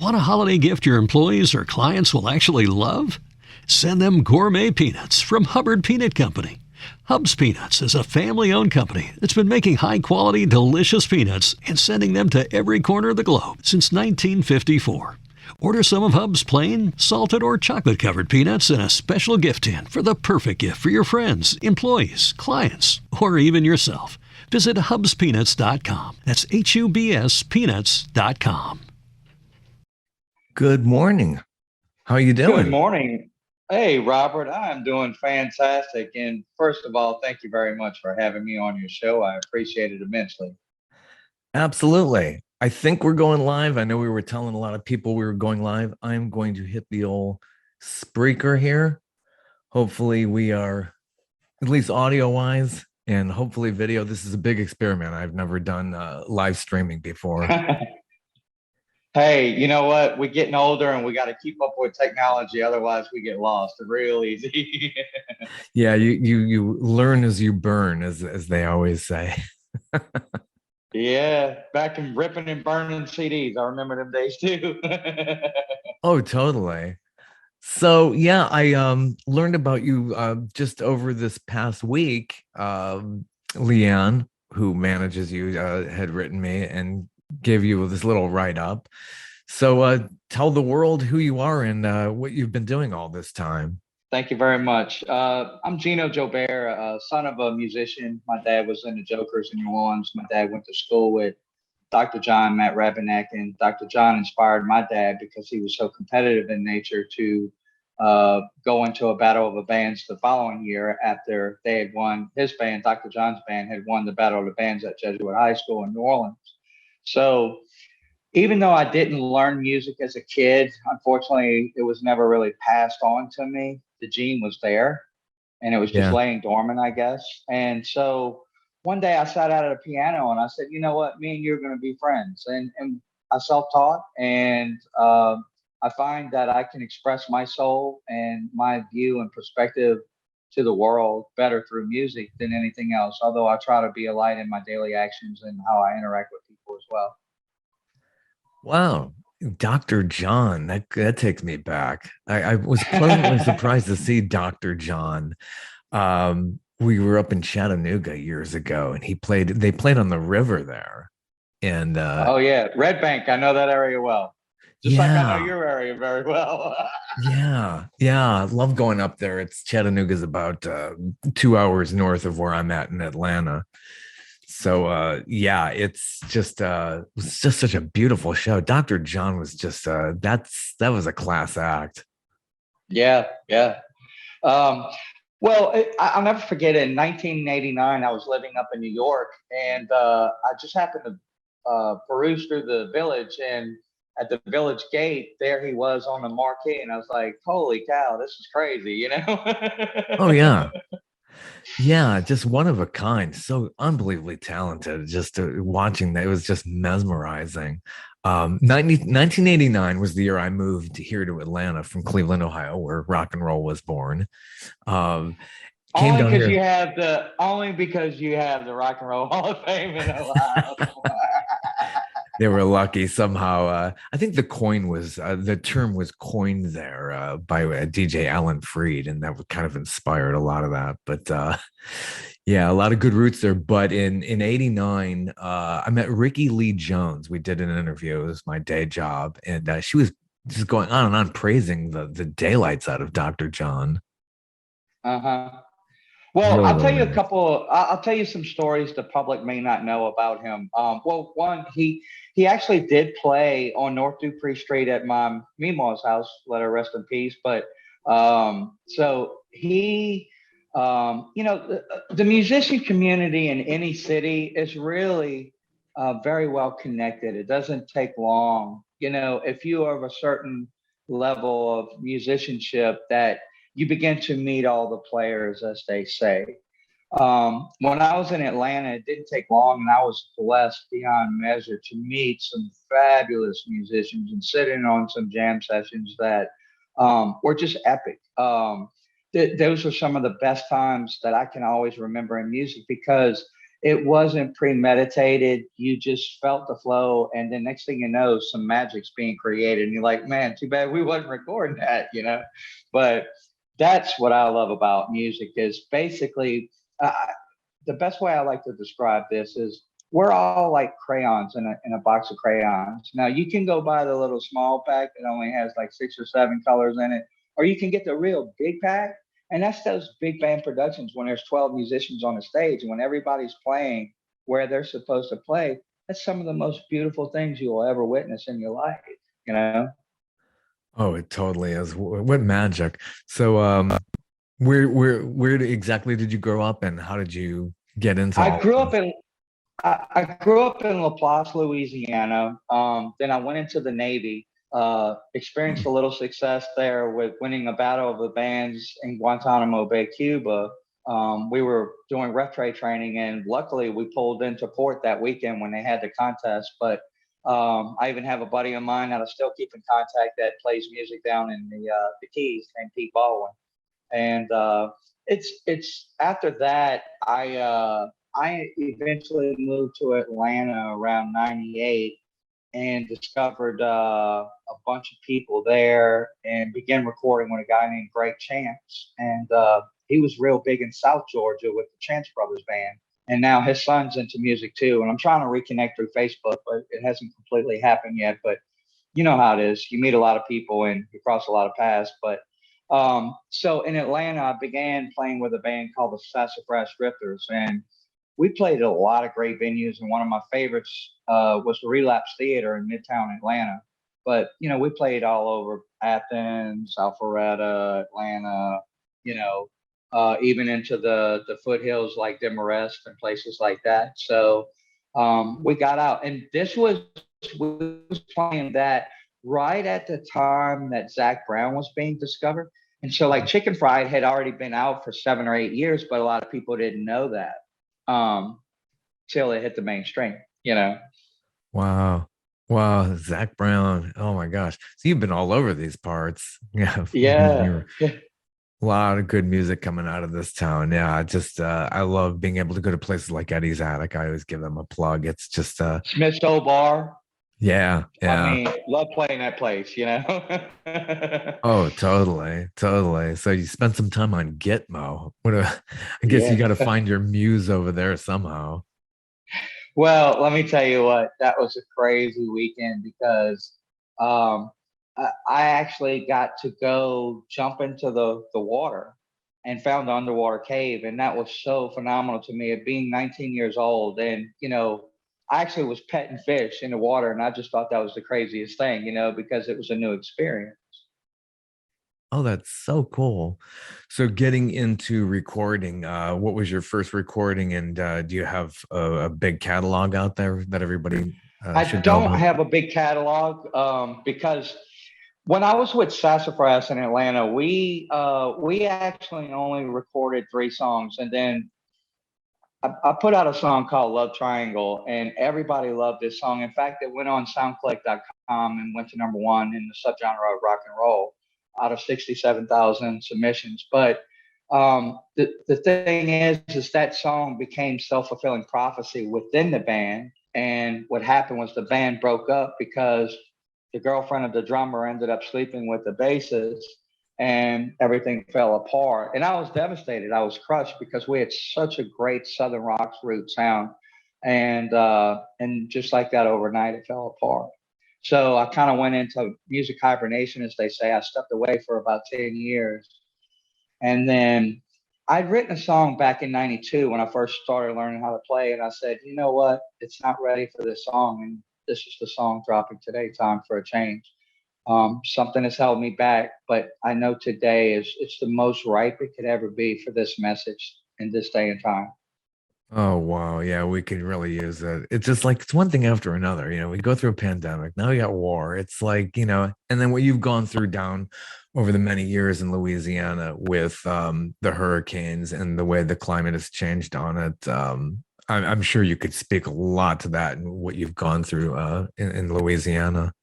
Want a holiday gift your employees or clients will actually love? Send them gourmet peanuts from Hubbard Peanut Company. Hub's Peanuts is a family-owned company that's been making high-quality, delicious peanuts and sending them to every corner of the globe since 1954. Order some of Hub's plain, salted, or chocolate-covered peanuts in a special gift tin for the perfect gift for your friends, employees, clients, or even yourself. Visit hubspeanuts.com. That's HUBS peanuts.com. Good morning. How are you doing? Good morning. Hey, Robert, I'm doing fantastic. And first of all, thank you very much for having me on your show. I appreciate it immensely. Absolutely. I think we're going live. I know we were telling a lot of people we were going live. I'm going to hit the old Spreaker here. Hopefully we are, at least audio-wise, and hopefully video. This is a big experiment. I've never done live streaming before. Hey, you know what? We're getting older and we got to keep up with technology. Otherwise, we get lost real easy. Yeah, you learn as you burn, as they always say. Yeah, back in ripping and burning CDs. I remember them days too. Oh, totally. So yeah, I learned about you just over this past week. Leanne, who manages you, had written me and gave you this little write-up. So tell the world who you are and what you've been doing all this time. Thank you very much. I'm Gino Joubert, son of a musician. My dad was in the Jokers in New Orleans. My dad went to school with Dr. John Matt Rabenek, and Dr. John inspired my dad because he was so competitive in nature to go into a battle of the bands the following year after they had won. His band, Dr. John's band, had won the Battle of the Bands at Jesuit High School in New Orleans. So even though I didn't learn music as a kid, unfortunately, it was never really passed on to me. The gene was there and it was just laying dormant, I guess. And so one day I sat out at a piano and I said, you know what, me and you are going to be friends. And I self-taught, and I find that I can express my soul and my view and perspective to the world better through music than anything else, although I try to be a light in my daily actions and how I interact with people as well. Wow. Dr. John, that takes me back. I was pleasantly surprised to see Dr. John. We were up in Chattanooga years ago and they played on the river there. And oh yeah, Red Bank. I know that area well. Just like I know your area very well. Yeah. I love going up there. Chattanooga's about 2 hours north of where I'm at in Atlanta. So it's just it was just such a beautiful show. Dr. John was just that was a class act. Yeah. Well, I'll never forget it. In 1989, I was living up in New York, and I just happened to peruse through the village, and at the village gate, there he was on the marquee, and I was like, "Holy cow, this is crazy!" You know? Oh yeah. Yeah, just one of a kind, so unbelievably talented. Just watching that, it was just mesmerizing. 1989 was the year I moved here to Atlanta from Cleveland, Ohio, where rock and roll was born. Only because you have the Rock and Roll Hall of Fame in Ohio. They were lucky somehow. I think the term was coined there by DJ Alan Freed, and that kind of inspired a lot of that. But yeah, a lot of good roots there. But in '89, I met Ricky Lee Jones. We did an interview. It was my day job, and she was just going on and on praising the daylights out of Dr. John. Well, really, I'll tell you I'll tell you some stories the public may not know about him. Well, one, he actually did play on North Dupree Street at my Meemaw's house, let her rest in peace. But so he, the musician community in any city is really very well connected. It doesn't take long, if you are of a certain level of musicianship that you begin to meet all the players, as they say. When I was in Atlanta, it didn't take long, and I was blessed beyond measure to meet some fabulous musicians and sit in on some jam sessions that were just epic. Those are some of the best times that I can always remember in music, because it wasn't premeditated. You just felt the flow, and then next thing you know, some magic's being created, and you're like, man, too bad we wasn't recording that, you know. But that's what I love about music is basically uh, the best way I like to describe this is we're all like crayons in a box of crayons. Now you can go buy the little small pack that only has like 6 or 7 colors in it, or you can get the real big pack. And that's those big band productions when there's 12 musicians on the stage and when everybody's playing where they're supposed to play. That's some of the most beautiful things you will ever witness in your life, you know? Oh, it totally is. What magic. So where exactly did you grow up and how did you get into I all of grew up this? in I grew up in Laplace, Louisiana. Then I went into the Navy, experienced a little success there with winning a battle of the bands in Guantanamo Bay, Cuba. We were doing ref tray training, and luckily we pulled into port that weekend when they had the contest. But I even have a buddy of mine that I still keep in contact that plays music down in the Keys named Pete Baldwin. And it's after that I eventually moved to Atlanta around '98 and discovered a bunch of people there and began recording with a guy named Greg Chance. And he was real big in South Georgia with the Chance Brothers band. And now his son's into music too. And I'm trying to reconnect through Facebook, but it hasn't completely happened yet. But you know how it is. You meet a lot of people and you cross a lot of paths. But so in Atlanta, I began playing with a band called the Sassafras Drifters. And we played at a lot of great venues, and one of my favorites was the Relapse Theater in Midtown Atlanta. But you know, we played all over Athens, Alpharetta, Atlanta. You know, even into the foothills like Demarest and places like that. So we got out, and this was we was playing that right at the time that Zach Brown was being discovered. And so, like, Chicken Fried had already been out for 7 or 8 years, but a lot of people didn't know that um, till it hit the mainstream, you know? Wow. Wow, Zach Brown. Oh my gosh. So you've been all over these parts. Yeah. Yeah. You're a lot of good music coming out of this town. Yeah, I just I love being able to go to places like Eddie's Attic. I always give them a plug. It's just Smith's Old Bar. yeah, I yeah. mean, love playing that place, you know? Oh, totally, totally. So you spent some time on Gitmo. I guess you Yeah. got to find your muse over there somehow. Well, let me tell you what, that was a crazy weekend because um, I actually got to go jump into the water and found the underwater cave. And that was so phenomenal to me at being 19 years old. And, you know, I actually was petting fish in the water. And I just thought that was the craziest thing, you know, because it was a new experience. Oh, that's so cool. So getting into recording, what was your first recording and do you have a big catalog out there that everybody I should know don't about? have a big catalog because when I was with Sassafras in Atlanta, we actually only recorded 3 songs, and then I put out a song called Love Triangle, and everybody loved this song. In fact, it went on SoundClick.com and went to #1 in the subgenre of rock and roll out of 67,000 submissions. But the thing is that song became self-fulfilling prophecy within the band. And what happened was the band broke up because the girlfriend of the drummer ended up sleeping with the bassist and everything fell apart. And I was devastated. I was crushed because we had such a great Southern rock root sound. And just like that overnight, it fell apart. So I kind of went into music hibernation, as they say. I stepped away for about 10 years. And then I'd written a song back in '92 when I first started learning how to play. And I said, you know what? It's not ready for this song. And this is the song dropping today, Time for a Change. Something has held me back, but I know today is it's the most ripe it could ever be for this message in this day and time. Oh wow, yeah, we could really use it. It's just like it's one thing after another. We go through a pandemic, now we got war. It's like, and then what you've gone through down over the many years in Louisiana with the hurricanes and the way the climate has changed on it. I'm sure you could speak a lot to that and what you've gone through in Louisiana.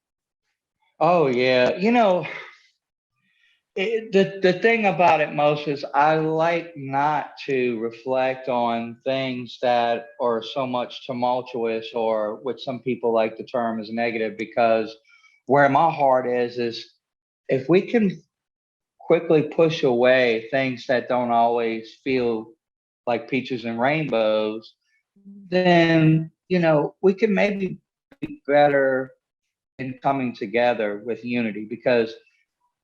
Oh yeah, you know, The thing about it most is I like not to reflect on things that are so much tumultuous or what some people like the term as negative, because where my heart is if we can quickly push away things that don't always feel like peaches and rainbows, then, we can maybe be better in coming together with unity. Because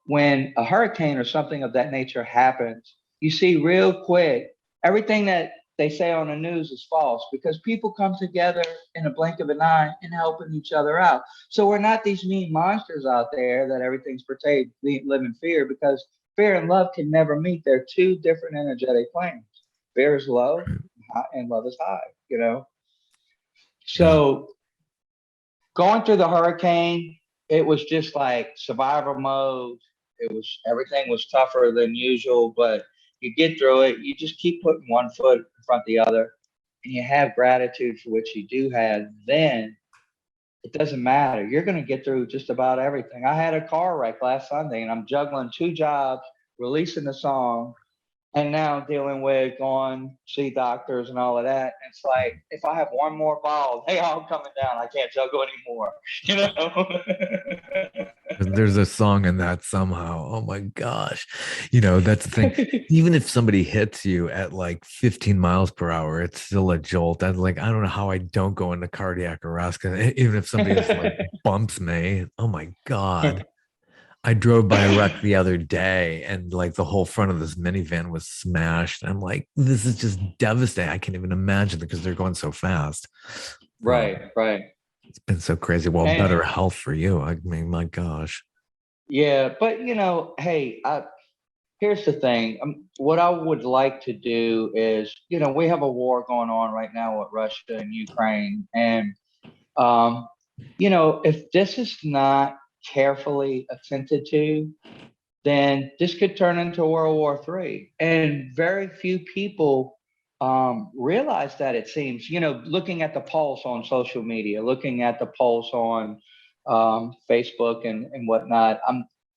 when a hurricane or something of that nature happens, you see real quick everything that they say on the news is false, because people come together in a blink of an eye and helping each other out. So we're not these mean monsters out there that everything's portrayed live in fear, because fear and love can never meet. They're two different energetic planes. Fear is low and love is high. Yeah. So going through the hurricane, it was just like survival mode. Everything was tougher than usual, but you get through it. You just keep putting one foot in front of the other, and you have gratitude for what you do have. Then it doesn't matter. You're going to get through just about everything. I had a car wreck last Sunday, and I'm juggling two jobs, releasing a song, and now dealing with going see doctors and all of that. It's like, if I have one more ball, hey, I'm coming down. I can't juggle anymore. There's a song in that somehow. Oh my gosh. That's the thing. Even if somebody hits you at like 15 miles per hour, it's still a jolt. I don't know how I don't go into cardiac arrest. Even if somebody just like bumps me, oh my God. I drove by a wreck the other day and like the whole front of this minivan was smashed. I'm like, this is just devastating. I can't even imagine because they're going so fast. Right. It's been so crazy. Well, And better health for you. I mean, my gosh. yeah, but hey, here's the thing. What I would like to do is, we have a war going on right now with Russia and Ukraine, and um, if this is not carefully attended to, then this could turn into World War III. And very few people realize that, it seems, looking at the pulse on social media, looking at the pulse on Facebook and whatnot.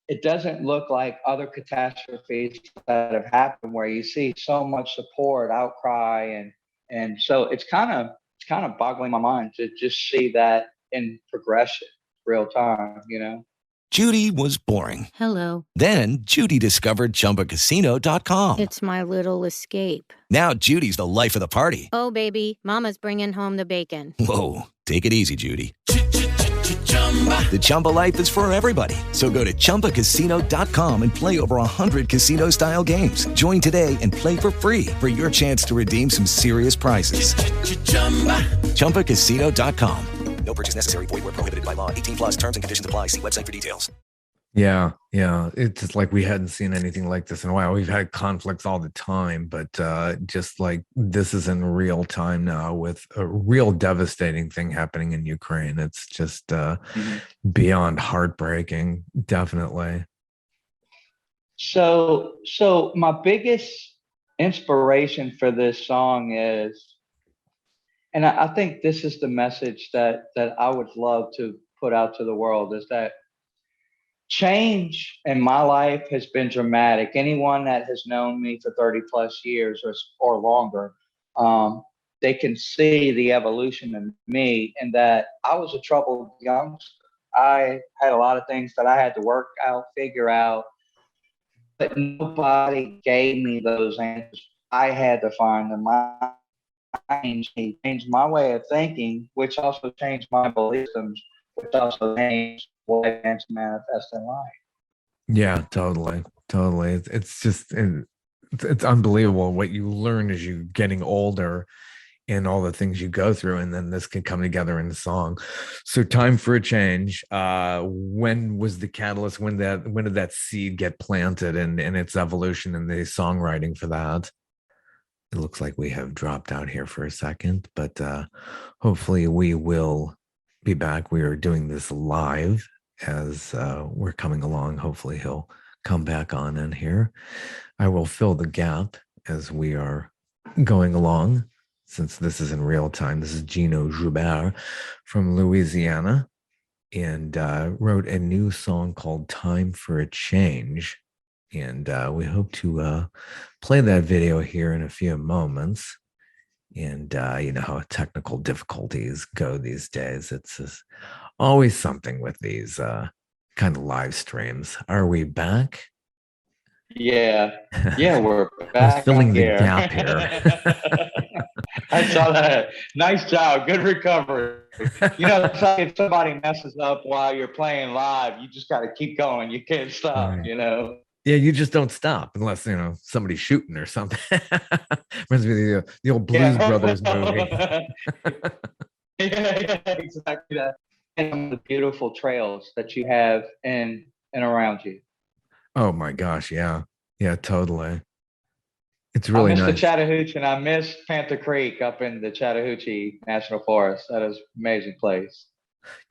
It doesn't look like other catastrophes that have happened where you see so much support, outcry, and so it's kind of boggling my mind to just see that in progression, real time. Judy was boring. Hello. Then Judy discovered ChumbaCasino.com. It's my little escape. Now Judy's the life of the party. Oh, baby, mama's bringing home the bacon. Whoa, take it easy, Judy. The Chumba life is for everybody. So go to ChumbaCasino.com and play over 100 casino-style games. Join today and play for free for your chance to redeem some serious prizes. ChumbaCasino.com. No purchase necessary. Void where prohibited by law. 18 plus terms and conditions apply. See website for details. Yeah. It's just like we hadn't seen anything like this in a while. We've had conflicts all the time, but just like this is in real time now with a real devastating thing happening in Ukraine. It's just beyond heartbreaking, definitely. So my biggest inspiration for this song is, and I think this is the message that I would love to put out to the world, is that change in my life has been dramatic. Anyone that has known me for 30 plus years or longer, they can see the evolution in me, and that I was a troubled youngster. I had a lot of things that I had to work out, figure out, but nobody gave me those answers. I had to find them. Changed my way of thinking, which also changed my belief systems, which also changed what I began to manifest in life. Yeah, totally. It's just it's unbelievable what you learn as you getting older and all the things you go through, and then this can come together in the song. So, Time for a Change. When was the catalyst? When did that seed get planted and its evolution and the songwriting for that? It looks like we have dropped out here for a second, but hopefully we will be back. We are doing this live as we're coming along. Hopefully he'll come back on in here. I will fill the gap as we are going along, since this is in real time. This is Gino Joubert from Louisiana, and wrote a new song called Time for a Change. And we hope to play that video here in a few moments. And you know how technical difficulties go these days. It's just always something with these kind of live streams. Are we back? Yeah. Yeah, we're I was back filling on the here. gap here. I saw that. Nice job. Good recovery. You know, it's like if somebody messes up while you're playing live, you just got to keep going. You can't stop, Right. you know? Yeah, you just don't stop unless, you know, somebody's shooting or something. Reminds me of the old Blues Brothers movie. Yeah, exactly that. And the beautiful trails that you have in and around you. Oh my gosh, yeah. Yeah, totally. It's I really miss the nice. Chattahoochee, and I miss Panther Creek up in the Chattahoochee National Forest. That is an amazing place.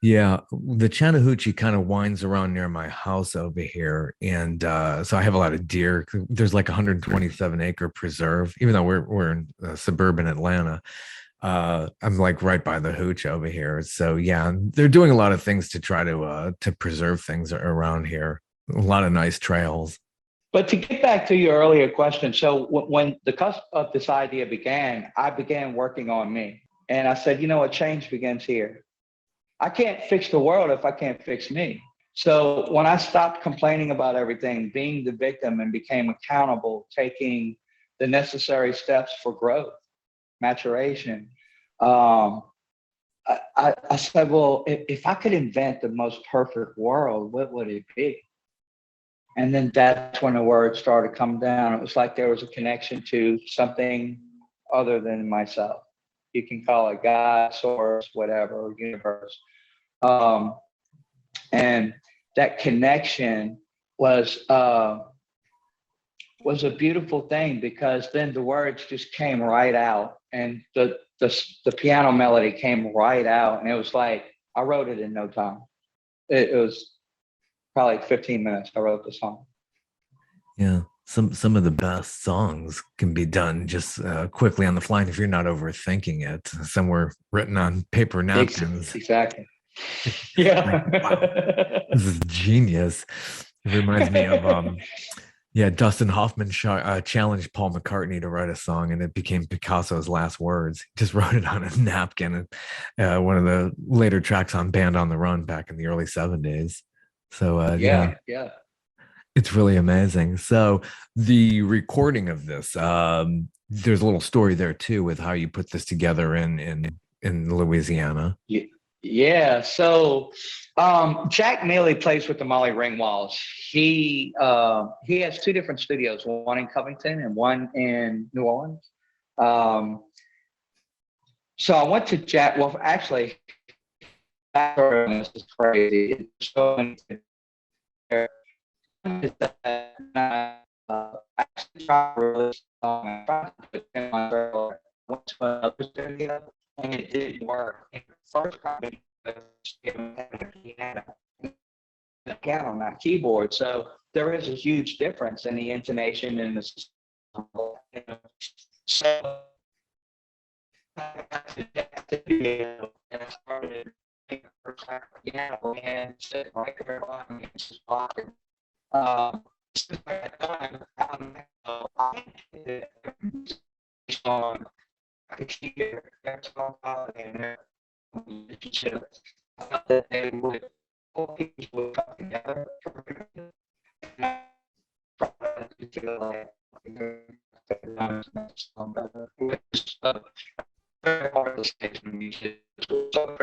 Yeah, the Chattahoochee kind of winds around near my house over here, and so I have a lot of deer. There's like 127-acre preserve, even though we're in suburban Atlanta. I'm like right by the hooch over here, so yeah, they're doing a lot of things to try to preserve things around here. A lot of nice trails. But to get back to your earlier question, so when the cusp of this idea began, I began working on me. And I said, you know what, change begins here. I can't fix the world if I can't fix me. So when I stopped complaining about everything, being the victim, and became accountable, taking the necessary steps for growth, maturation, I said, well, if I could invent the most perfect world, what would it be? And then that's when the words started coming down. It was like there was a connection to something other than myself. You can call it God, source, whatever, universe. And that connection was a beautiful thing, because then the words just came right out, and the piano melody came right out, and it was like I wrote it in no time. It was probably 15 minutes. I wrote the song. Yeah, some of the best songs can be done just quickly on the fly, and if you're not overthinking it. Somewhere written on paper napkins. Exactly. Yeah. Like, wow, this is genius. It reminds me of yeah, Dustin Hoffman challenged Paul McCartney to write a song, and it became Picasso's last words. He just wrote it on a napkin, and one of the later tracks on Band on the Run back in the early 70s. So yeah, it's really amazing. So the recording of this, there's a little story there too with how you put this together in Louisiana. Yeah. So Jack Neely plays with the Molly Ringwalds. He has two different studios, one in Covington and one in New Orleans. So I went to Jack. Well, actually, this is crazy. Actually tried to release a song. I tried to put it in my trailer. I went to another studio, and it didn't work. And the first copy was a piano, not keyboard. So there is a huge difference in the intonation and the. So I got to that studio, and I started playing the first piano and sitting right there on me, just walking. Since I could hear that song in their relationship. I thought that they would, all people would come together. And I probably feel like it's very hard to say to me. So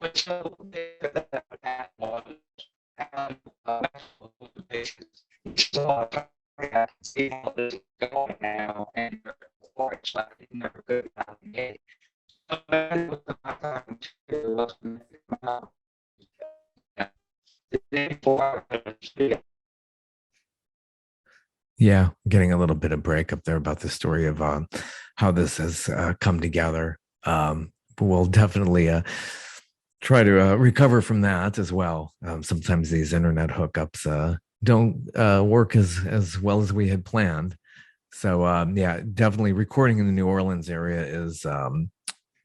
but so that was and so I can see how this is going now, and it's like it never could out the gate. So that was my time to was Yeah, getting a little bit of breakup there about the story of how this has come together. But we'll definitely try to recover from that as well. Sometimes these internet hookups don't work as well as we had planned. So yeah, definitely recording in the New Orleans area is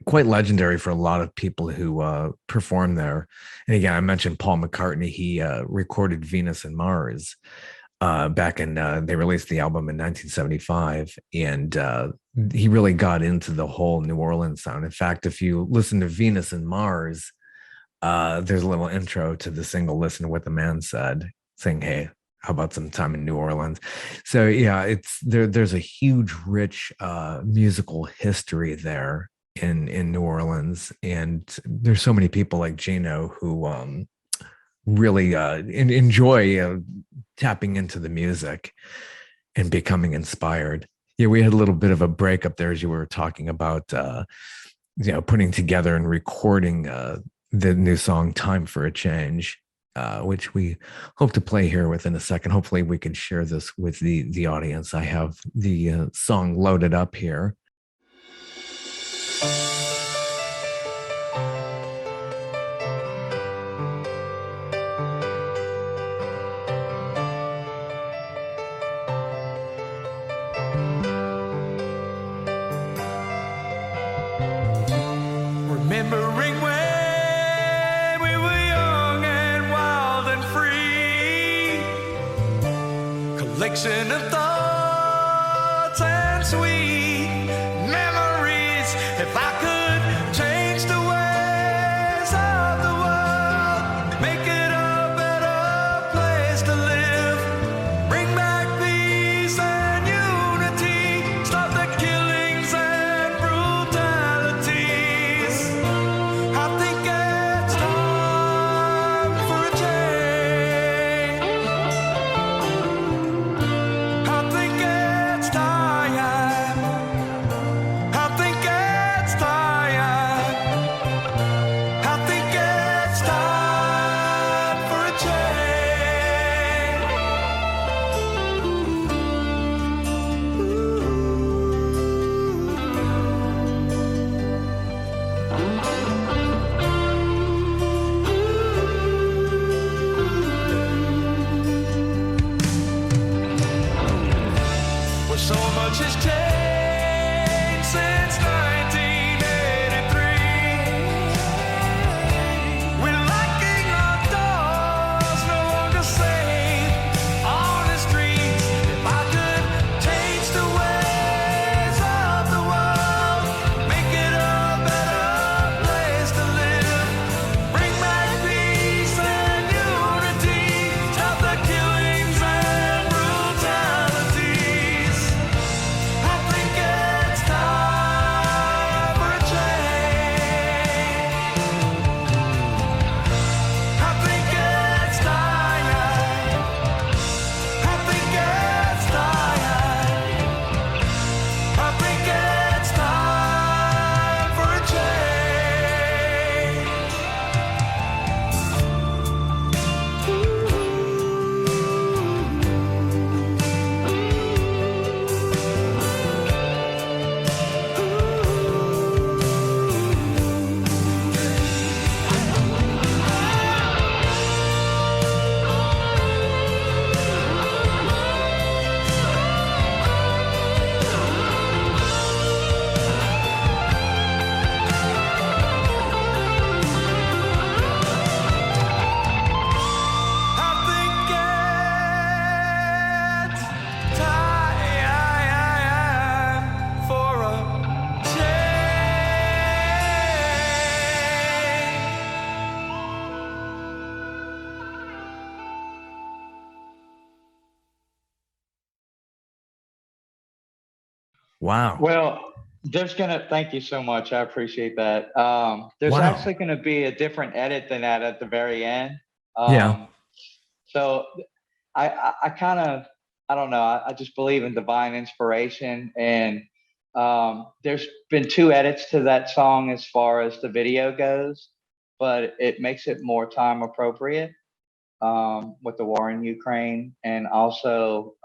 quite legendary for a lot of people who perform there. And again, I mentioned Paul McCartney. He recorded Venus and Mars back in, they released the album in 1975. And he really got into the whole New Orleans sound. In fact, if you listen to Venus and Mars, there's a little intro to the single Listen to What the Man Said, saying, hey, how about some time in New Orleans? So yeah, it's there's a huge, rich musical history there in New Orleans. And there's so many people like Gino who really enjoy tapping into the music and becoming inspired. Yeah, we had a little bit of a break up there as you were talking about putting together and recording the new song Time for a Change, which we hope to play here within a second. Hopefully we can share this with the audience. I have the song loaded up here. Remembering when we were young and wild and free, collection of thoughts and sweet memories. If I could change the ways of the world, make it a better place to live, bring back peace and unity, stop the killings and brutalities. I think it's time for a change. I think it's time. I think it's time. I think it's time for a Well, so much has changed since 1983. We're locking our doors, no longer safe on the streets. If I could change the ways of the world, make it a better place to live, bring back peace and unity, stop the killings and brutalities. I think it's time for a change. I think it's time. I think it's time. I think it's time for a Wow. Well, thank you so much. I appreciate that. There's Wow. actually gonna be a different edit than that at the very end. Yeah. So I kind of, I don't know, I just believe in divine inspiration. And there's been two edits to that song as far as the video goes, but it makes it more time appropriate with the war in Ukraine, and also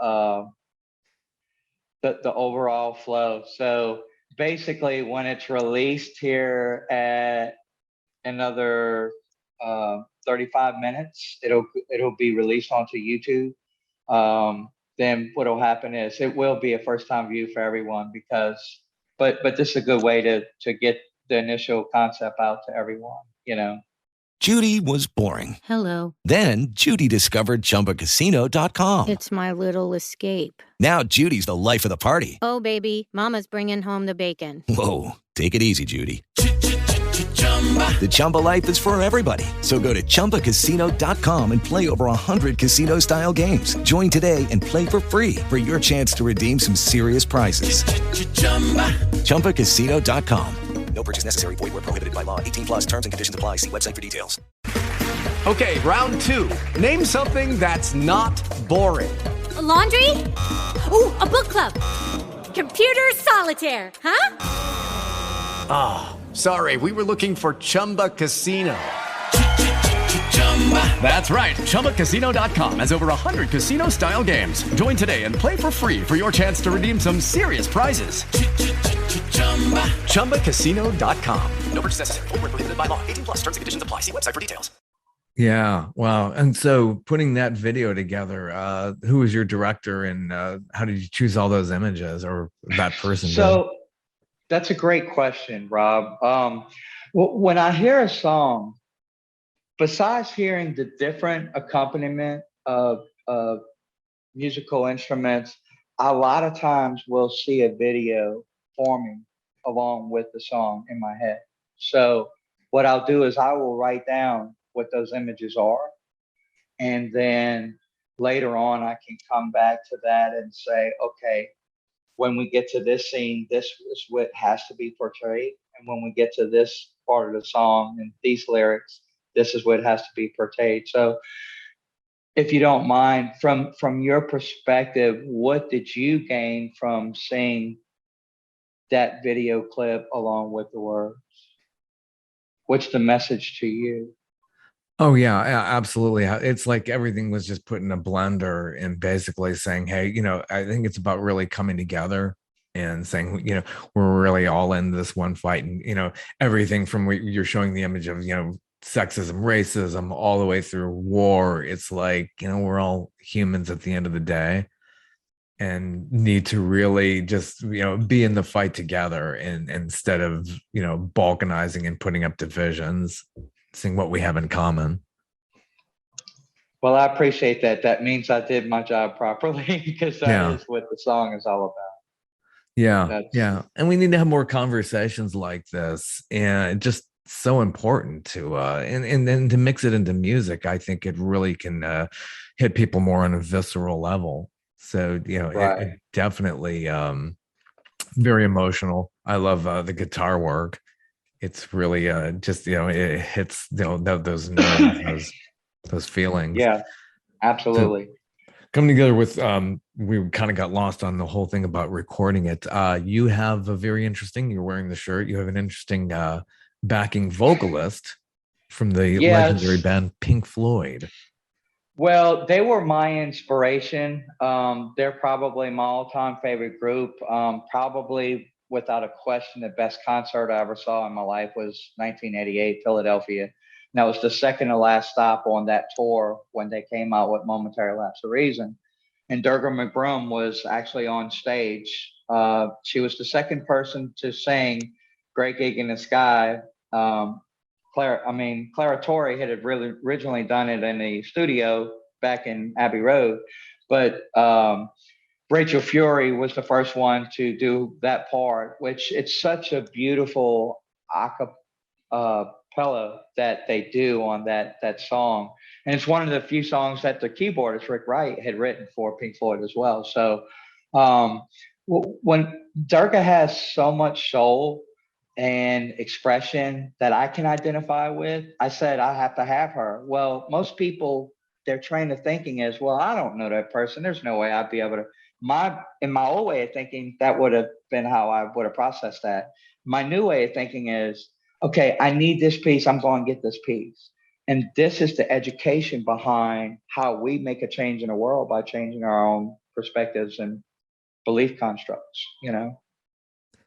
the overall flow. So basically, when it's released here at another 35 minutes, it'll be released onto YouTube. Then what'll happen is it will be a first time view for everyone, because but this is a good way to get the initial concept out to everyone, Judy was boring. Hello. Then Judy discovered ChumbaCasino.com. It's my little escape. Now Judy's the life of the party. Oh, baby, mama's bringing home the bacon. Whoa, take it easy, Judy. The Chumba life is for everybody. So go to ChumbaCasino.com and play over 100 casino-style games. Join today and play for free for your chance to redeem some serious prizes. ChumbaCasino.com. No purchase necessary. Void where prohibited by law. 18 plus terms and conditions apply. See website for details. Okay, round two. Name something that's not boring. A laundry? Ooh, a book club. Computer solitaire, huh? Ah, sorry, we were looking for Chumba Casino. That's right, ChumbaCasino.com has over 100 casino-style games. Join today and play for free for your chance to redeem some serious prizes. ChumbaCasino.com. No purchase necessary. Void where prohibited by law. 18 plus terms and conditions apply. See website for details. Yeah. Wow. And so putting that video together, who was your director and how did you choose all those images or that person? So that's a great question, Rob. When I hear a song, besides hearing the different accompaniment of musical instruments, a lot of times we'll see a video forming along with the song in my head. So what I'll do is I will write down what those images are. And then later on, I can come back to that and say, okay, when we get to this scene, this is what has to be portrayed. And when we get to this part of the song and these lyrics, this is what has to be portrayed. So if you don't mind, from your perspective, what did you gain from seeing that video clip along with the words? What's the message to you? Oh yeah, absolutely. It's like everything was just put in a blender and basically saying, hey, I think it's about really coming together and saying, we're really all in this one fight. And, everything from what you're showing the image of, sexism, racism, all the way through war. It's like, we're all humans at the end of the day and need to really just, be in the fight together and instead of, balkanizing and putting up divisions. Seeing what we have in common. Well, I appreciate that. That means I did my job properly because that is what the song is all about. Yeah. And we need to have more conversations like this. And it's just so important to and then to mix it into music. I think it really can hit people more on a visceral level. So, it definitely very emotional. I love the guitar work. It's really just, it hits those nerves, those feelings. Yeah, absolutely. So coming together with, we kind of got lost on the whole thing about recording it. You have you're wearing the shirt. You have an interesting backing vocalist from the legendary band Pink Floyd. Well, they were my inspiration. They're probably my all-time favorite group. Probably without a question, the best concert I ever saw in my life was 1988, Philadelphia. And that was the second to last stop on that tour when they came out with Momentary Lapse of Reason. And Durga McBroom was actually on stage. She was the second person to sing Great Gig in the Sky. Clara Torrey had really originally done it in the studio back in Abbey Road. But Rachel Fury was the first one to do that part, which it's such a beautiful acapella that they do on that song. And it's one of the few songs that the keyboardist Rick Wright had written for Pink Floyd as well. So when Durga has so much soul and expression that I can identify with, I said, I have to have her. Well, most people, their train of thinking is, well, I don't know that person. There's no way I'd be able to. In my old way of thinking, that would have been how I would have processed that. My new way of thinking is, okay, I need this piece. I'm going to get this piece. And this is the education behind how we make a change in the world by changing our own perspectives and belief constructs,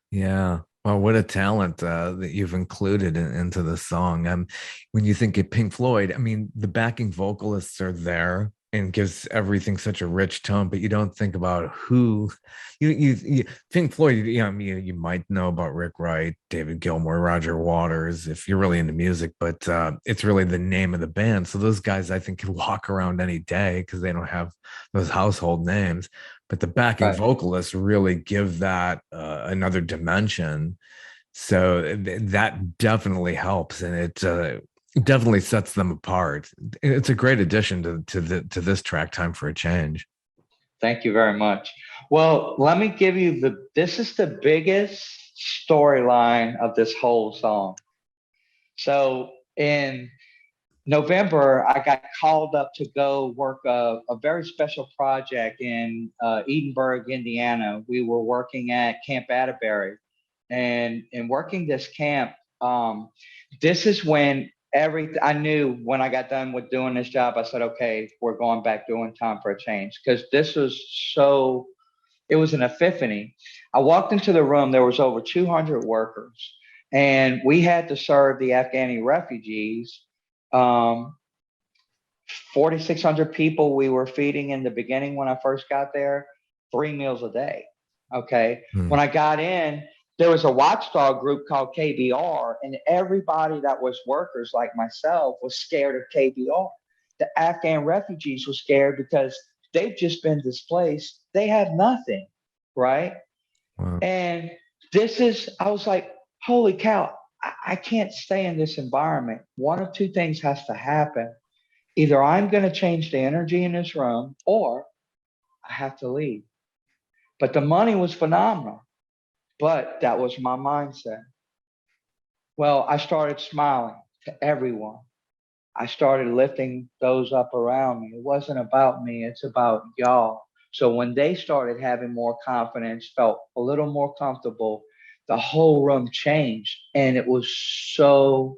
Yeah. Well, what a talent that you've included into the song. When you think of Pink Floyd, the backing vocalists are there. and gives everything such a rich tone, but you don't think about who you Pink Floyd, I mean, you might know about Rick Wright, David Gilmour, Roger Waters, if you're really into music, but it's really the name of the band. So those guys, I think, can walk around any day because they don't have those household names. But the backing Right. vocalists really give that another dimension. So that definitely helps, and it definitely sets them apart. It's a great addition to this track, Time for a Change. Thank you very much. Well, let me give you this is the biggest storyline of this whole song. So in November, I got called up to go work a very special project in Edinburgh, Indiana. We were working at Camp Atterbury, and in working this camp, this is when I knew when I got done with doing this job, I said, okay, we're going back doing Time for a Change, because this was it was an epiphany. I walked into the room, there was over 200 workers, and we had to serve the Afghani refugees. 4,600 people we were feeding in the beginning when I first got there, 3 meals a day. Okay. When I got in, there was a watchdog group called KBR, and everybody that was workers like myself was scared of KBR. The Afghan refugees were scared because they've just been displaced. They have nothing. Right. Wow. And I was like, holy cow, I can't stay in this environment. One of two things has to happen. Either I'm going to change the energy in this room, or I have to leave. But the money was phenomenal. But that was my mindset. Well, I started smiling to everyone. I started lifting those up around me. It wasn't about me, it's about y'all. So when they started having more confidence, felt a little more comfortable, the whole room changed. And it was so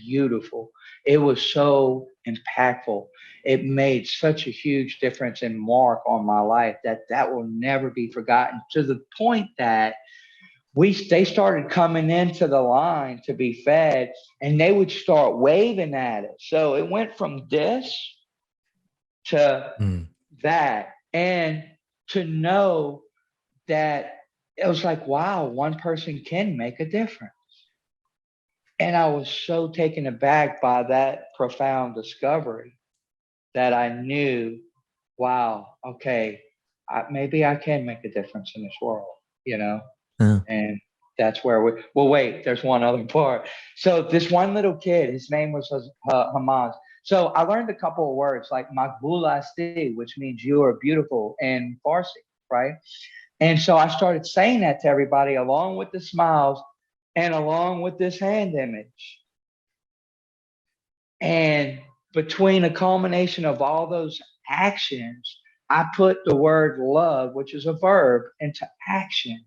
beautiful. It was so impactful. It made such a huge difference and mark on my life that will never be forgotten, to the point that they started coming into the line to be fed, and they would start waving at it. So it went from this to that, and to know that it was like, wow, one person can make a difference. And I was so taken aback by that profound discovery that I knew, wow, okay, maybe I can make a difference in this world, you know? Yeah. And that's where well, wait, there's one other part. So this one little kid, his name was Hamaz. So I learned a couple of words like Makbul Asti, which means you are beautiful in Farsi, right? And so I started saying that to everybody along with the smiles and along with this hand image. And between a culmination of all those actions, I put the word love, which is a verb, into action,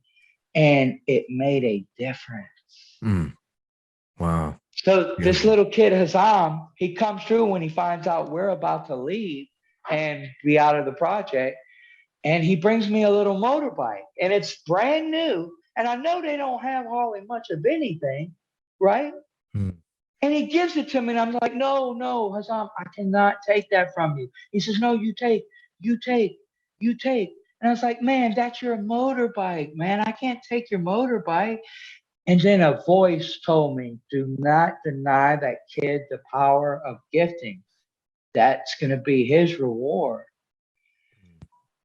and it made a difference. Wow. So this Beautiful. little kid, Hazam, he comes through when he finds out we're about to leave and be out of the project. And he brings me a little motorbike, and it's brand new. And I know they don't have hardly much of anything, right? And he gives it to me, and I'm like, no, Hazam, I cannot take that from you. He says, no, you take. And I was like, man, that's your motorbike, man. I can't take your motorbike. And then a voice told me, do not deny that kid the power of gifting. That's going to be his reward.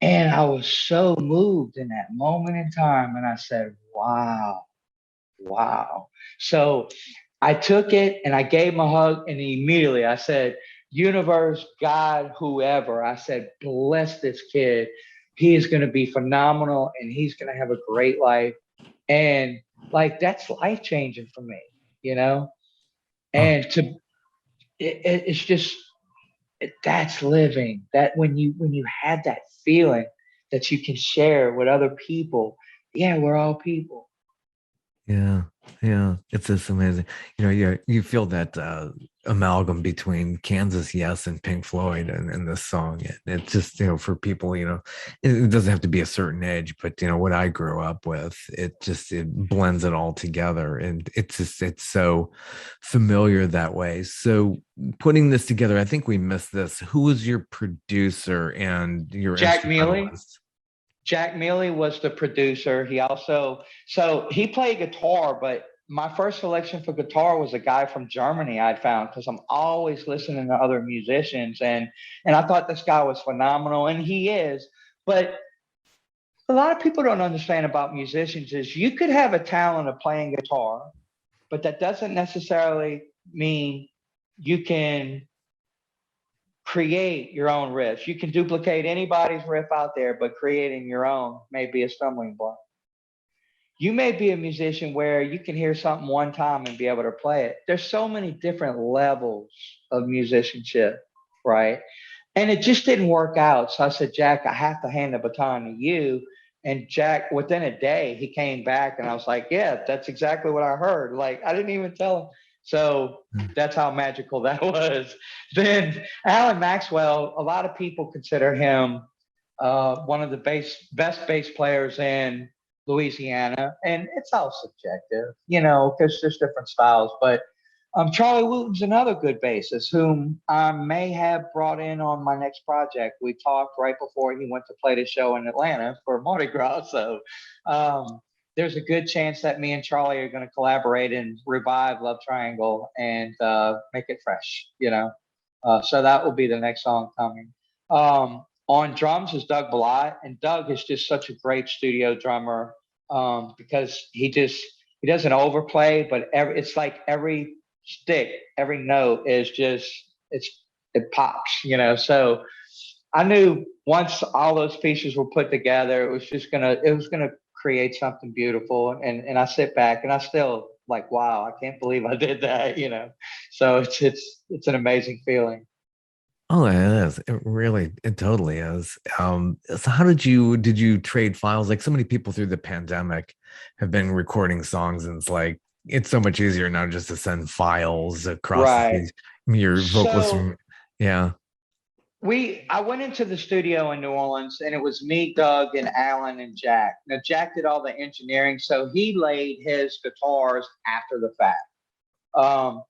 And I was so moved in that moment in time. And I said, wow. So I took it and I gave him a hug. And immediately I said, universe, God, whoever, I said, bless this kid. He is going to be phenomenal and he's going to have a great life. And like, that's life changing for me, you know? And it's just, that's living. That when you have that feeling that you can share with other people, yeah, we're all people. Yeah, yeah, it's just amazing. You feel that amalgam between Kansas Yes and Pink Floyd and this song. It's just, for people, it doesn't have to be a certain age, but what I grew up with, it blends it all together, and it's so familiar that way. So putting this together, I think we missed this. Who was your producer and your Jack Mealy. instrumentalist? Jack Mealy was the producer. He played guitar, but my first selection for guitar was a guy from Germany I'd found because I'm always listening to other musicians, and I thought this guy was phenomenal, and he is. But a lot of people don't understand about musicians is you could have a talent of playing guitar, but that doesn't necessarily mean you can create your own riffs. You can duplicate anybody's riff out there, but creating your own may be a stumbling block. You may be a musician where you can hear something one time and be able to play it. There's so many different levels of musicianship, right? And it just didn't work out. So I said, Jack, I have to hand the baton to you. And Jack, within a day, he came back and I was like, yeah, that's exactly what I heard. Like, I didn't even tell him. So that's how magical that was. Then Alan Maxwell, a lot of people consider him one of the best bass players in Louisiana. And it's all subjective, because there's different styles. But Charlie Wooten's another good bassist whom I may have brought in on my next project. We talked right before he went to play the show in Atlanta for Mardi Gras. So there's a good chance that me and Charlie are going to collaborate and revive Love Triangle and make it fresh. So that will be the next song coming. On drums is Doug Ballot, and Doug is just such a great studio drummer because he doesn't overplay, but it's like every stick, every note is just it pops. So I knew once all those pieces were put together, it was gonna create something beautiful. And I sit back and I still like, wow, I can't believe I did that. So it's an amazing feeling. Oh, it is. It totally is. So how did you trade files? Like so many people through the pandemic have been recording songs, and it's so much easier now just to send files across Right. your vocalist So from, yeah. I went into the studio in New Orleans and it was me, Doug, and Alan and Jack. Now Jack did all the engineering, so he laid his guitars after the fact. Um,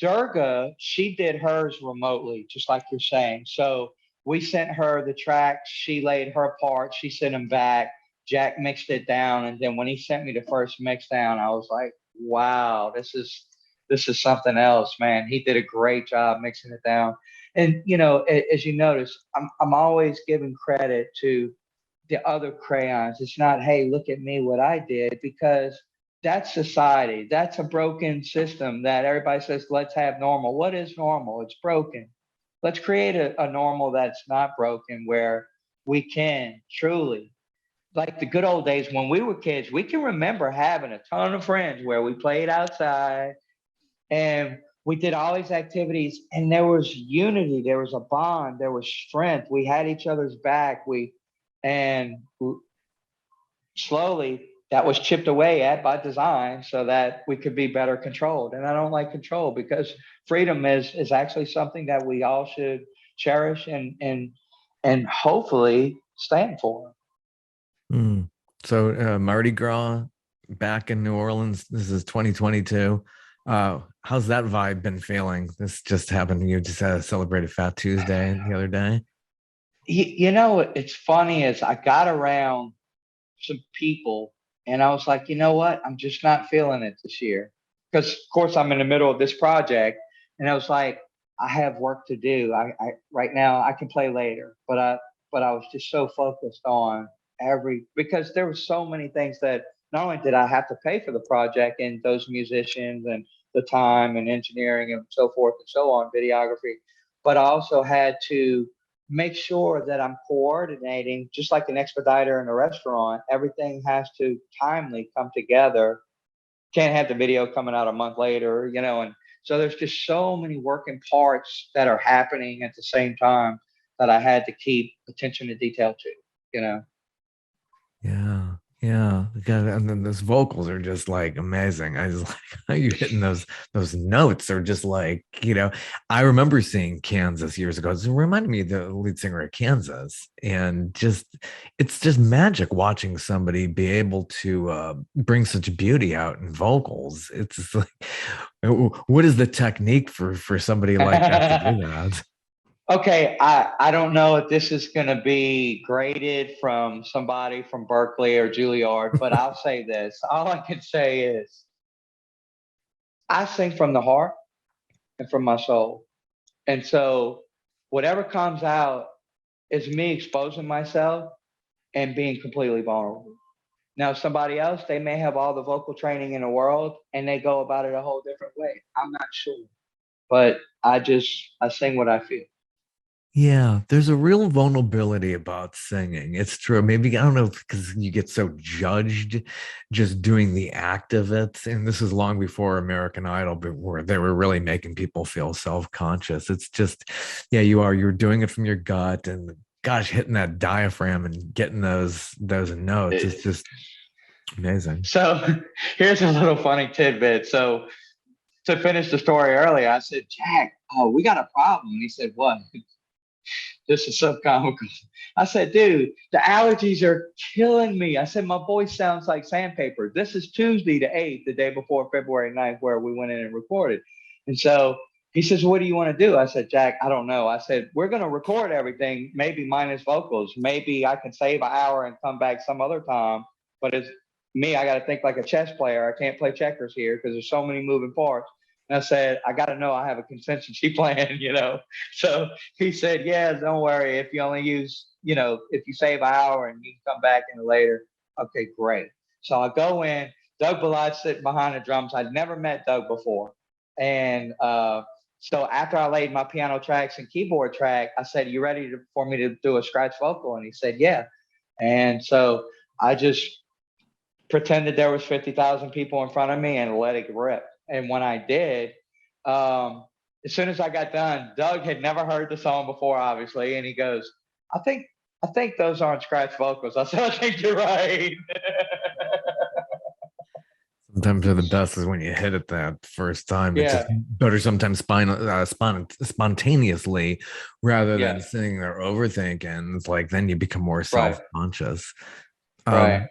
Durga, she did hers remotely, just like you're saying. So we sent her the tracks, she laid her parts, she sent them back. Jack mixed it down, and then when he sent me the first mix down, I was like, "Wow, this is something else, man." He did a great job mixing it down. And as you notice, I'm always giving credit to the other crayons. It's not, hey, look at me, what I did, because that's society. That's a broken system that everybody says, let's have normal. What is normal? It's broken. Let's create a normal that's not broken where we can truly, like the good old days when we were kids, we can remember having a ton of friends where we played outside and we did all these activities and there was unity, there was a bond, there was strength. We had each other's back. And slowly that was chipped away at by design so that we could be better controlled. And I don't like control because freedom is actually something that we all should cherish and hopefully stand for. Mm. So Mardi Gras back in New Orleans. This is 2022. How's that vibe been feeling? This just happened. You just celebrated Fat Tuesday the other day. It's funny is I got around some people and I was like, you know what? I'm just not feeling it this year. Because of course I'm in the middle of this project and I was like, I have work to do. I right now I can play later, but I was just so focused on because there were so many things that not only did I have to pay for the project and those musicians and the time and engineering and so forth and so on, videography, but I also had to make sure that I'm coordinating, just like an expediter in a restaurant. Everything has to timely come together. Can't have the video coming out a month later. And so there's just so many working parts that are happening at the same time that I had to keep attention to detail to. Yeah. Yeah, and then those vocals are just like amazing. I just like how you hitting those notes are just like, I remember seeing Kansas years ago. It reminded me of the lead singer of Kansas, and just it's just magic watching somebody be able to bring such beauty out in vocals. It's just like, what is the technique for somebody like that to do that? Okay, I don't know if this is going to be graded from somebody from Berkeley or Juilliard, but I'll say this. All I can say is I sing from the heart and from my soul. And so whatever comes out is me exposing myself and being completely vulnerable. Now, somebody else, they may have all the vocal training in the world and they go about it a whole different way. I'm not sure, but I sing what I feel. Yeah, there's a real vulnerability about singing. It's true. Maybe I don't know because you get so judged just doing the act of it. And this is long before American Idol, but where they were really making people feel self-conscious. It's just, yeah, you're doing it from your gut, and gosh, hitting that diaphragm and getting those notes. It's just amazing. So here's a little funny tidbit. So to finish the story earlier, I said, Jack, oh, we got a problem. And he said, what? This is so comical. I said, dude, the allergies are killing me. I said, my voice sounds like sandpaper. This is Tuesday the 8th, the day before February 9th, where we went in and recorded. And so he says, what do you want to do? I said, Jack, I don't know. I said, we're going to record everything, maybe minus vocals. Maybe I can save an hour and come back some other time. But it's me, I got to think like a chess player. I can't play checkers here because there's so many moving parts. And I said, I got to know I have a contingency plan, So he said, yeah, don't worry. If you only use, if you save an hour and you can come back in later, okay, great. So I go in, Doug Balot's sitting behind the drums. I'd never met Doug before. And so after I laid my piano tracks and keyboard track, I said, you ready for me to do a scratch vocal? And he said, yeah. And so I just pretended there was 50,000 people in front of me and let it rip. And when I did, as soon as I got done, Doug had never heard the song before, obviously, and he goes, I think those aren't scratch vocals. I said, I think you're right. Sometimes they're the best is when you hit it that first time. It's Yeah. just better sometimes spontaneously rather than Yeah. sitting there overthinking. It's like then you become more Right. self-conscious. Right.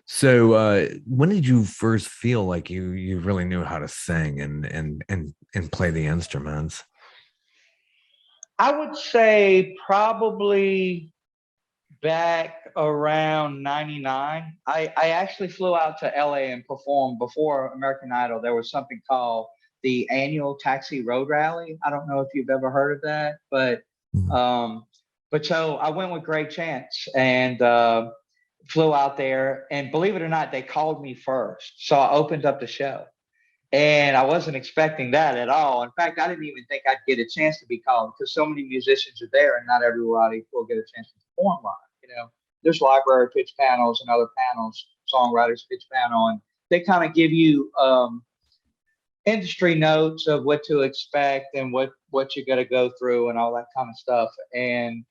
So when did you first feel like you really knew how to sing and play the instruments? I would say probably back around 99. I actually flew out to LA and performed before American Idol. There was something called the annual Taxi Road Rally. I don't know if you've ever heard of that, but so I went with Greg Chance and flew out there, and believe it or not, they called me first. So I opened up the show. And I wasn't expecting that at all. In fact, I didn't even think I'd get a chance to be called because so many musicians are there and not everybody will get a chance to perform live. There's library pitch panels and other panels, songwriters pitch panel, and they kind of give you industry notes of what to expect and what you're going to go through and all that kind of stuff. And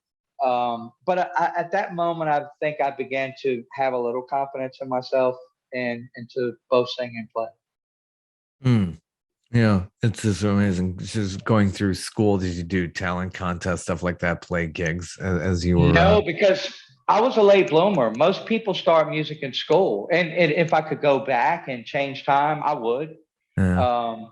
but at that moment, I think I began to have a little confidence in myself and to both sing and play. Yeah, it's just amazing. Just going through school, did you do talent contests, stuff like that, play gigs as you were? No, because I was a late bloomer. Most people start music in school, and if I could go back and change time, I would. Yeah.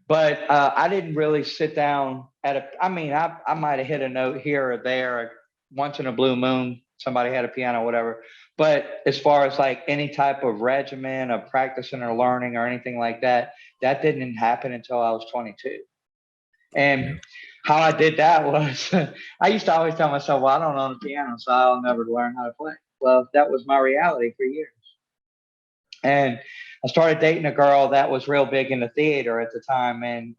But I didn't really sit down I might have hit a note here or there once in a blue moon. Somebody had a piano, whatever. But as far as like any type of regimen of practicing or learning or anything like that, that didn't happen until I was 22. And how I did that was I used to always tell myself, well, I don't own a piano, so I'll never learn how to play. Well, that was my reality for years. And I started dating a girl that was real big in the theater at the time. And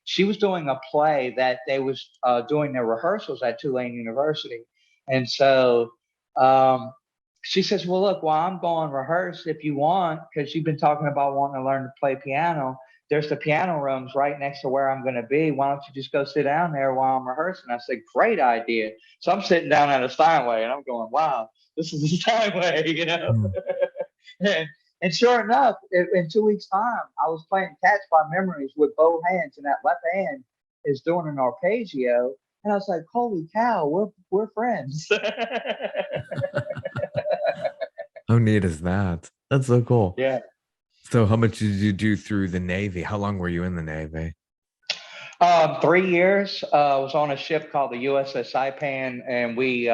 she was doing a play that they was doing their rehearsals at Tulane University. And so she says, well, look, while I'm going rehearse, if you want, because you've been talking about wanting to learn to play piano, there's the piano rooms right next to where I'm going to be. Why don't you just go sit down there while I'm rehearsing? I said, great idea. So I'm sitting down at a Steinway and I'm going, wow, this is a Steinway, And sure enough, in 2 weeks' time, I was playing Catch by Memories with both hands, and that left hand is doing an arpeggio. And I was like, "Holy cow, we're friends." How neat is that? That's so cool. Yeah. So how much did you do through the Navy? How long were you in the Navy? 3 years. I was on a ship called the USS Saipan, and we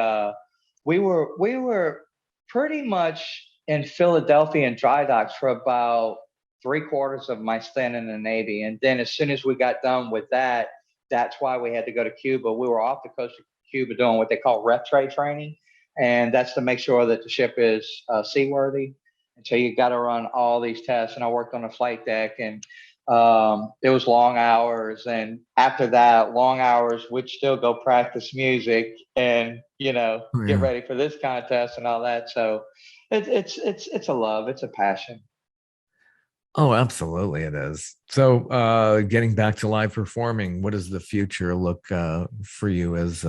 were pretty much in Philadelphia and dry docks for about 3/4 of my stint in the Navy. And then as soon as we got done with that, that's why we had to go to Cuba. We were off the coast of Cuba doing what they call rep tray training, and that's to make sure that the ship is seaworthy. And so you got to run all these tests. And I worked on the flight deck, and it was long hours. And after that, long hours, we'd still go practice music and Oh, get yeah. ready for this contest and all that. So it's a love, it's a passion. Oh, absolutely it is. So getting back to live performing, what does the future look for you as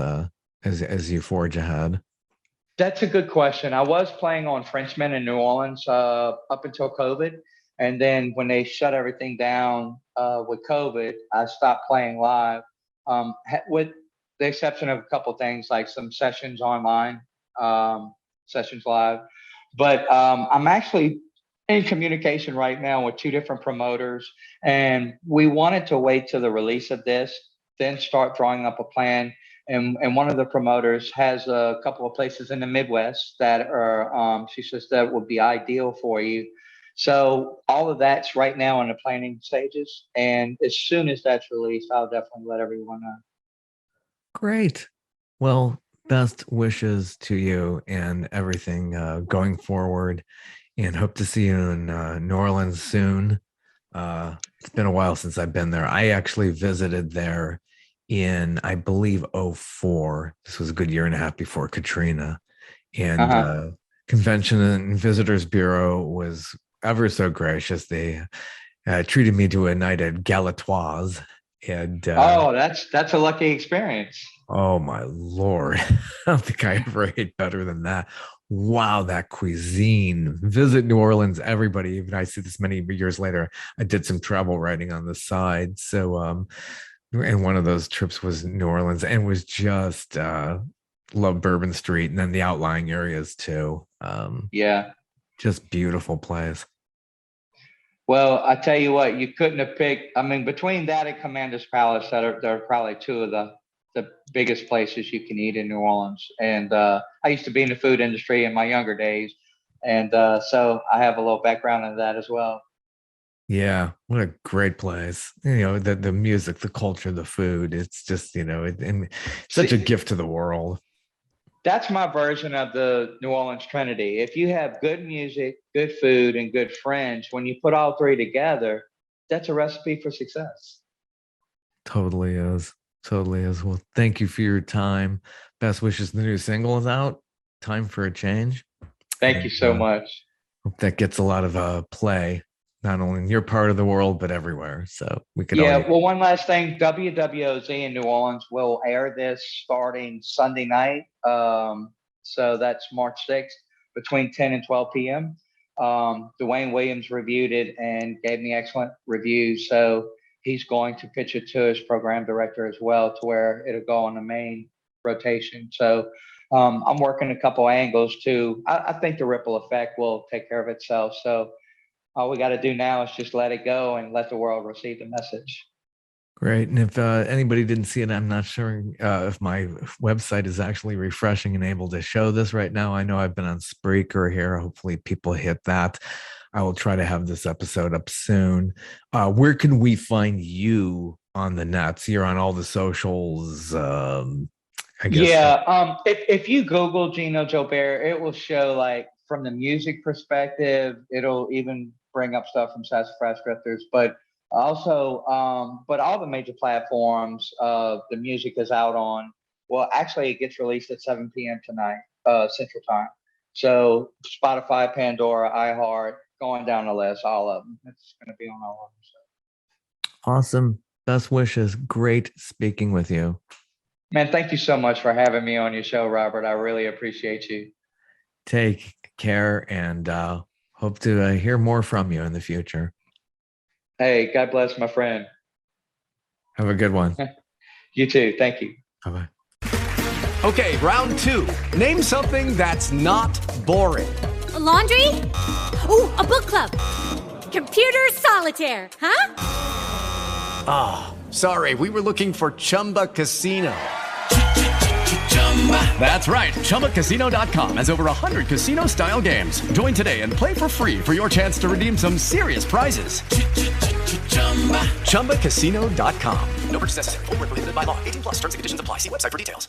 you forge ahead? That's a good question. I was playing on Frenchman in New Orleans up until COVID. And then when they shut everything down with COVID, I stopped playing live, with the exception of a couple things like some sessions online, sessions live. But I'm actually in communication right now with two different promoters. And we wanted to wait till the release of this, then start drawing up a plan. And one of the promoters has a couple of places in the Midwest that are, she says that would be ideal for you. So all of that's right now in the planning stages. And as soon as that's released, I'll definitely let everyone know. Great. Well, best wishes to you and everything going forward, and hope to see you in New Orleans soon. It's been a while since I've been there. I actually visited there in, I believe, '04. This was a good year and a half before Katrina. And Uh-huh. Convention and Visitors Bureau was ever so gracious. They treated me to a night at Galatoire's. And Oh, that's a lucky experience. oh my Lord, I don't think I ever ate better than that. Wow, that cuisine. Visit New Orleans, everybody. Even I see this many years later. I did some travel writing on the side. So and one of those trips was New Orleans, and was just love Bourbon Street and then the outlying areas too. Yeah. Just beautiful place. Well, I tell you what, you couldn't have picked. I mean, between that and Commander's Palace, they're probably two of the biggest places you can eat in New Orleans. And I used to be in the food industry in my younger days, and so I have a little background in that as well. Yeah, what a great place. The music, the culture, the food. It's just, and such a See, gift to the world. that's my version of the New Orleans Trinity. If you have good music, good food, and good friends, when you put all three together, that's a recipe for success. Totally is. Totally is. Well, thank you for your time. Best wishes. The new single is out. Time for a change. Thank you And so much. hope that gets a lot of play, not only in your part of the world, but everywhere. So we could all. Yeah, well, one last thing. WWOZ in New Orleans will air this starting Sunday night. So that's March 6th between 10 and 12 p.m. Dwayne Williams reviewed it and gave me excellent reviews. So he's going to pitch it to his program director as well, to where it'll go on the main rotation. So I'm working a couple angles too. I think the ripple effect will take care of itself. So all we got to do now is just let it go and let the world receive the message. Great. And if anybody didn't see it, I'm not sure if my website is actually refreshing and able to show this right now. I know I've been on Spreaker here. Hopefully people hit that. I will try to have this episode up soon. Where can we find you on the nets? You're on all the socials, I guess. Yeah. If you Google Gino Joubert, it will show, like, from the music perspective, it'll even bring up stuff from Sassafras Drifters, but also, but all the major platforms, the music is out on. Well, actually, it gets released at 7 p.m. tonight, Central Time. So Spotify, Pandora, iHeart, going down the list, all of them. It's going to be on all of them. So. Awesome. Best wishes. Great speaking with you. Man, thank you so much for having me on your show, Robert. I really appreciate you. Take care, and Hope to hear more from you in the future. Hey, God bless my friend. Have a good one. You too. Thank you. Bye-bye. Okay, round 2. Name something that's not boring. A laundry? Ooh, a book club. Computer solitaire, huh? Ah, sorry, we were looking for Chumba Casino. That's right, ChumbaCasino.com has over 100 casino-style games. Join today and play for free for your chance to redeem some serious prizes. ChumbaCasino.com. No purchase necessary. Void where prohibited by law. 18+ terms and conditions apply. See website for details.